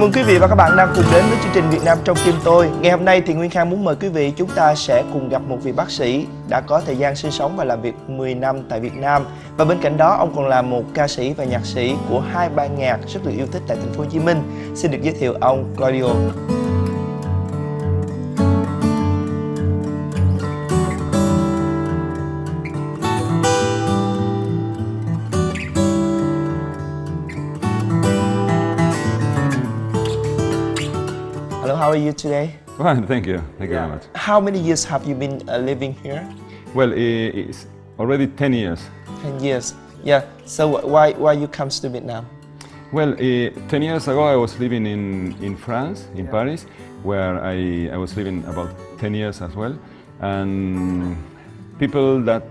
mừng quý vị và các bạn đang cùng đến với chương trình Việt Nam trong tim tôi. Ngày hôm nay thì Nguyên Khang muốn mời quý vị chúng ta sẽ cùng gặp một vị bác sĩ đã có thời gian sinh sống và làm việc 10 năm tại Việt Nam. Và bên cạnh đó ông còn là một ca sĩ và nhạc sĩ của hai ban nhạc rất được yêu thích tại thành phố Hồ Chí Minh. Xin được giới thiệu ông Claudio. Hello, how are you today? Fine, thank you. Thank you very much. How many years have you been living here? Well, it's already 10 years. 10 years. Yeah. So why you comes to Vietnam? Well, 10 years ago I was living in France, in Paris, where I was living about 10 years as well. And people that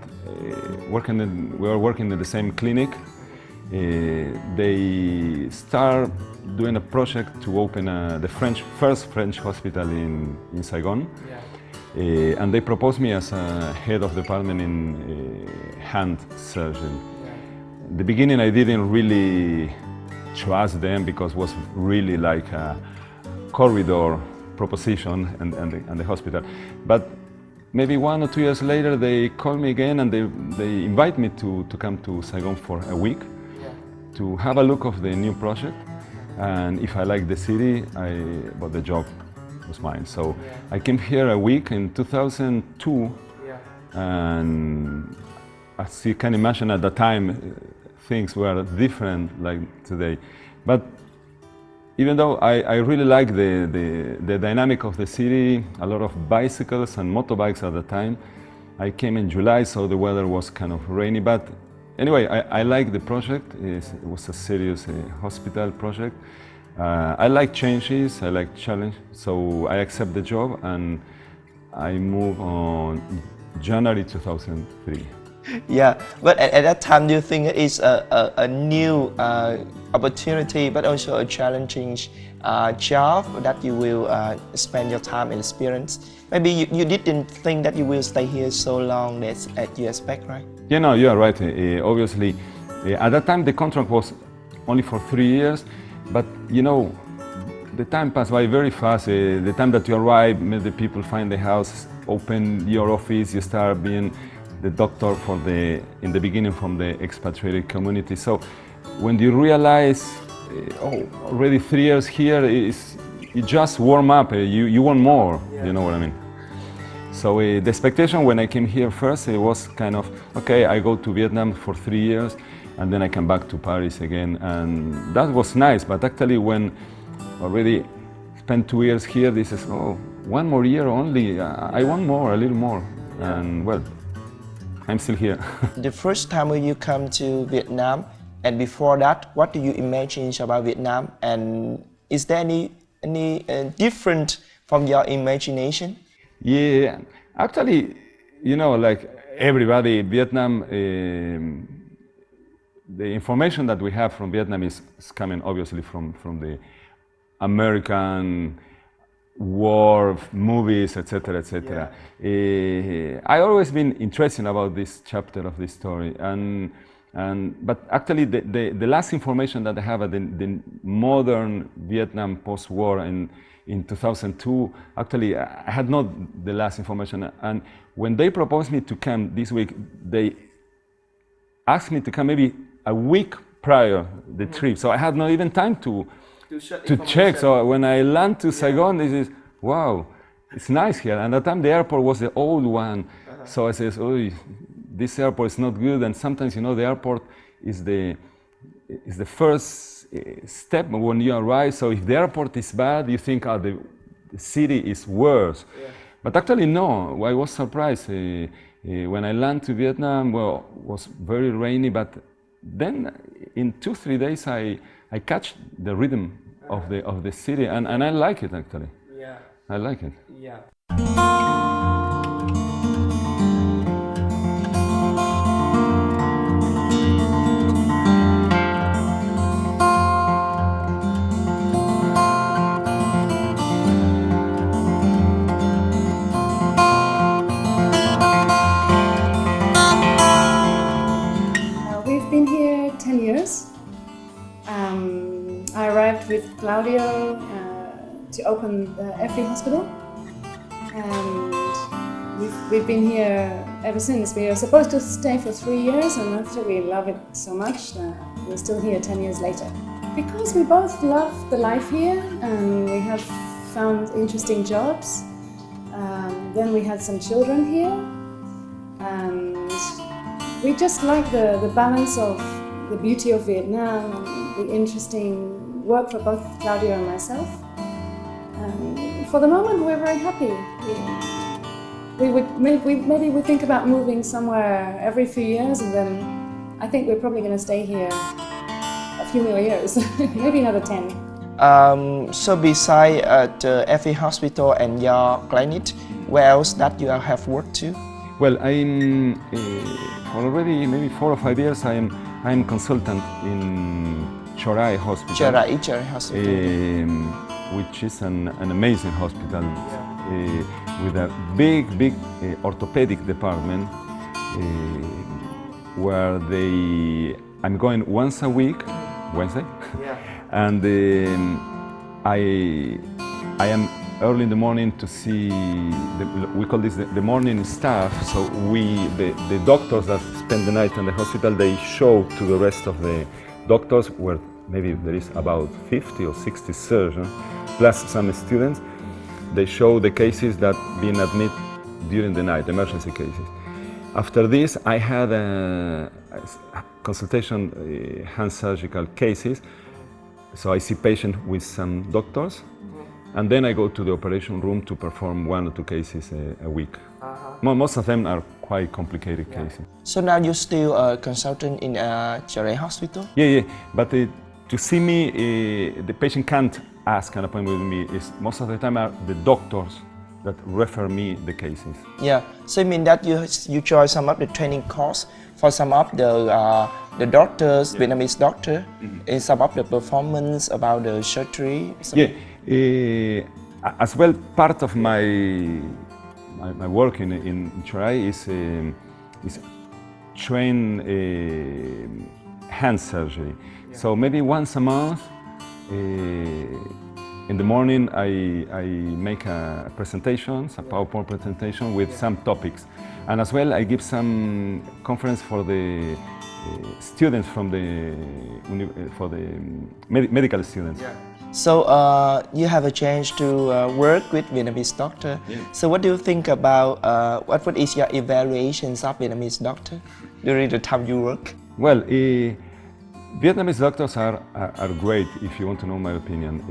we were working in the same clinic, they start doing a project to open the first French hospital in Saigon. Yeah. And they proposed me as a head of department in hand surgery. Yeah. In the beginning I didn't really trust them because it was really like a corridor proposition and the hospital. But maybe 1 or 2 years later they called me again and they invite me to come to Saigon for a week, yeah, to have a look of the new project. And if I liked the city, the job was mine. So yeah, I came here a week in 2002, yeah, and as you can imagine at the time, things were different like today. But even though I really liked the dynamic of the city, a lot of bicycles and motorbikes at the time, I came in July, so the weather was kind of rainy. But anyway, I like the project. It was a serious hospital project. I like changes, I like challenge, so I accept the job and I moved on January 2003. Yeah, but at that time, do you think it's a new opportunity, but also a challenging job that you will spend your time and experience? Maybe you didn't think that you will stay here so long as you expect, right? Yeah, no, you are right. Obviously, at that time the contract was only for 3 years, but you know, the time passed by very fast. The time that you arrive, the people find the house, open your office, you start being the doctor in the beginning from the expatriated community. So when you realize, already 3 years here, you just warm up, you want more, yeah, you know what I mean? So the expectation when I came here first, it was kind of, okay, I go to Vietnam for 3 years and then I come back to Paris again, and that was nice. But actually when already spent 2 years here, this is, 1 more year only, I want more, a little more, yeah, and well, I'm still here. The first time when you come to Vietnam, and before that, what do you imagine about Vietnam? And is there any different from your imagination? Yeah, actually, you know, like everybody, Vietnam, the information that we have from Vietnam is coming obviously from the American war movies, etc., etc. Yeah. I always been interested about this chapter of this story, but actually the last information that I have, the modern Vietnam post-war in 2002, actually I had not the last information. And when they proposed me to come this week, they asked me to come maybe a week prior the trip, so I had not even time to check. So when I land to Saigon, this is, wow, it's nice here. And at the time the airport was the old one. So I says, this airport is not good. And sometimes, you know, the airport is the first step when you arrive. So if the airport is bad, you think, the city is worse. Yeah. But actually, no, I was surprised. When I landed to Vietnam, well, it was very rainy, but then in 2-3 days I catch the rhythm of the city, and I like it actually. Yeah. I like it. Yeah. We've been here 10 years. I arrived worked with Claudio to open the FE hospital, and we've been here ever since. We were supposed to stay for 3 years, and after we love it so much that we're still here 10 years later. Because we both love the life here, and we have found interesting jobs. Then we had some children here, and we just like the balance of the beauty of Vietnam and the interesting work for both Claudio and myself. And for the moment, we're very happy. Maybe we think about moving somewhere every few years, and then I think we're probably going to stay here a few more years, maybe another 10. So besides the FE hospital and your clinic, where else that you have worked to? Well, I'm for already maybe 4 or 5 years. I'm consultant in Chorai Hospital. Chorai Hospital, which is an amazing hospital with a big orthopedic department where I'm going once a week, Wednesday, and I am early in the morning to see, we call this the morning staff. So the doctors that spend the night in the hospital, they show to the rest of the doctors, where maybe there is about 50 or 60 surgeons, plus some students. They show the cases that been admitted during the night, emergency cases. After this, I had a consultation, hand surgical cases. So I see patients with some doctors, and then I go to the operation room to perform 1 or 2 cases a week. Most of them are quite complicated cases. So now you're still a consultant in Chorai Hospital? Yeah. But to see me, the patient can't ask an appointment with me. Most of the time are the doctors that refer me the cases. Yeah. So you mean that you join some of the training course for some of the doctors, Vietnamese doctor, in some of the performance about the surgery? As well, part of my work in Chorai is train hand surgery. So maybe once a month, in the morning, I make a PowerPoint presentation with some topics. And as well, I give some conference for the students for the medical students. So you have a chance to work with Vietnamese doctor. So what do you think about, what is your evaluations of Vietnamese doctor during the time you work? Well, Vietnamese doctors are great, if you want to know my opinion.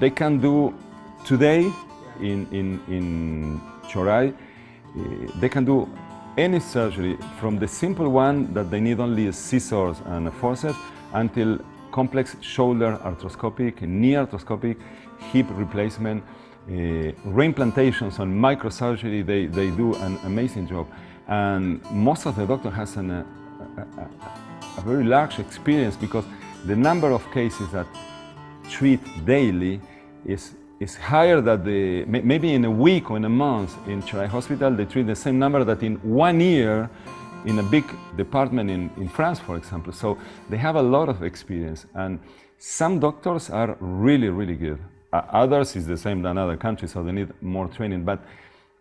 They can do today in Chorai, they can do any surgery, from the simple one that they need only scissors and forceps, until complex shoulder arthroscopic, knee arthroscopic, hip replacement, reimplantations on microsurgery. They do an amazing job. And most of the doctor has a very large experience, because the number of cases that treat daily is higher than maybe in a week or in a month in Chorai Hospital, they treat the same number that in 1 year in a big department in France, for example. So they have a lot of experience, and some doctors are really good. Others is the same than other countries, so they need more training. But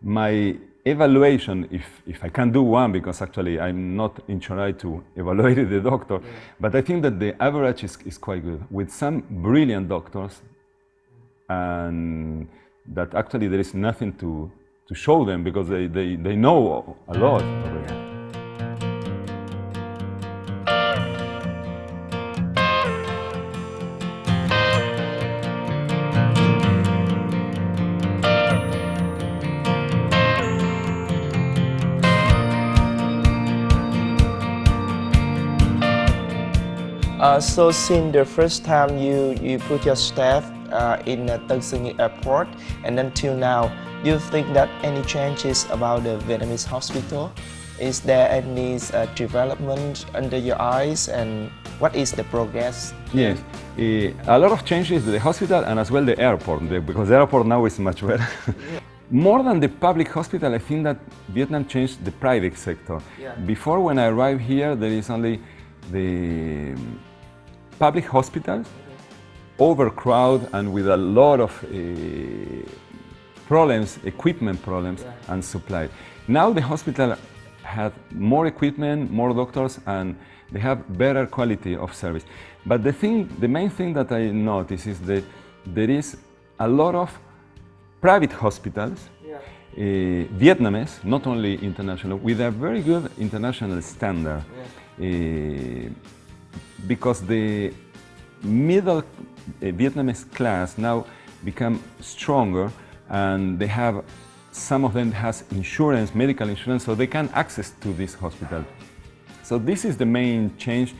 my evaluation, if I can do one, because actually I'm not in Chorai to evaluate the doctor, but I think that the average is quite good, with some brilliant doctors, and that actually there is nothing to show them, because they know a lot already. So since the first time you put your staff in Tân Sơn Nhất Airport, and until now, do you think that any changes about the Vietnamese hospital? Is there any development under your eyes, and what is the progress? Yes, a lot of changes to the hospital and as well the airport, because the airport now is much better. More than the public hospital, I think that Vietnam changed the private sector. Before, when I arrived here, there is only public hospitals, overcrowded and with a lot of problems, equipment problems and supply. Now the hospital have more equipment, more doctors, and they have better quality of service. But the main thing that I notice is that there is a lot of private hospitals, Vietnamese, not only international, with a very good international standard. Because the middle Vietnamese class now become stronger, and they have, some of them has insurance, medical insurance, so they can access to this hospital. So this is the main change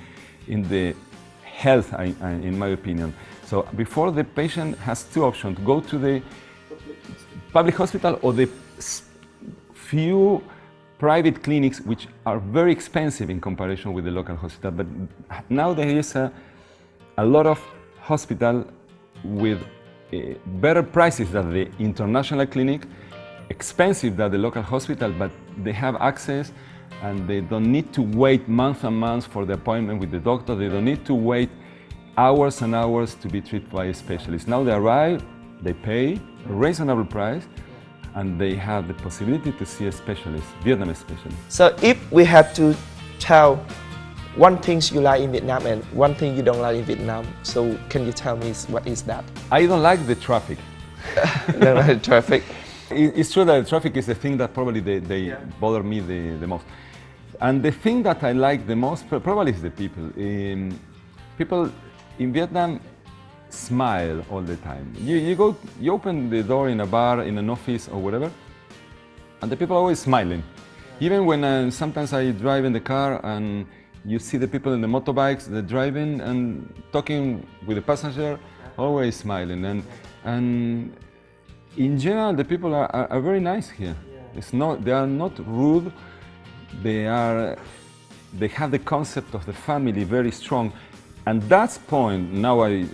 in the health, in my opinion. So before, the patient has two options: go to the public hospital or the few private clinics, which are very expensive in comparison with the local hospital. But now there is a lot of hospital with better prices than the international clinic, expensive than the local hospital, but they have access and they don't need to wait months and months for the appointment with the doctor. They don't need to wait hours and hours to be treated by a specialist. Now they arrive, they pay a reasonable price, and they have the possibility to see a specialist, Vietnamese specialist. So if we have to tell one thing you like in Vietnam and one thing you don't like in Vietnam, so can you tell me what is that? I don't like the traffic. Don't like the traffic. It's true that the traffic is the thing that probably they bother me the most. And the thing that I like the most probably is the people. People in Vietnam smile all the time. You open the door in a bar, in an office or whatever, and the people are always smiling. Even when sometimes I drive in the car and you see the people in the motorbikes, they're driving and talking with the passenger, always smiling. And in general, the people are very nice here. They are not rude. They have the concept of the family very strong. And that's point, now I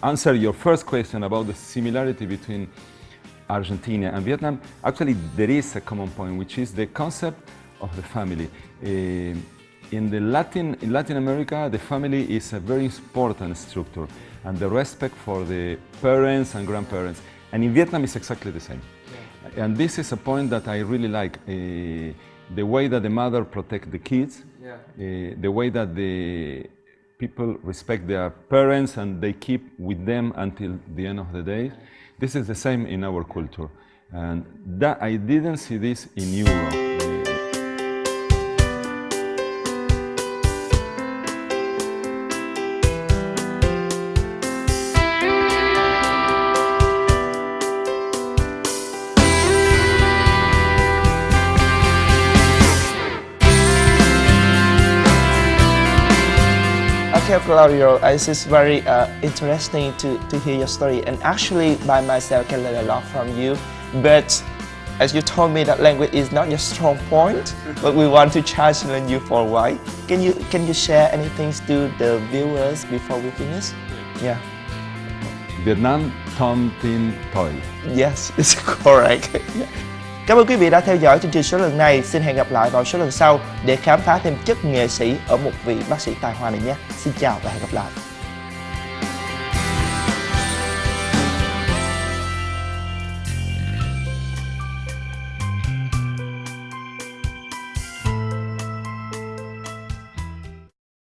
answer your first question about the similarity between Argentina and Vietnam. Actually, there is a common point, which is the concept of the family. In Latin America, the family is a very important structure, and the respect for the parents and grandparents. And in Vietnam, it's exactly the same. And this is a point that I really like. The way that the mother protects the kids, the way that the people respect their parents and they keep with them until the end of the day. This is the same in our culture. And that I didn't see this in Europe. Okay, Claudio, it's just very interesting to hear your story, and actually by myself can learn a lot from you. But as you told me that language is not your strong point, but we want to challenge you for a while. Can you share anything to the viewers before we finish? Yeah. Vietnam, Tom, Tin, Toil. Yes, it's correct. Cảm ơn quý vị đã theo dõi chương trình số lần này. Xin hẹn gặp lại vào số lần sau để khám phá thêm chất nghệ sĩ ở một vị bác sĩ tài hoa này nhé. Xin chào và hẹn gặp lại.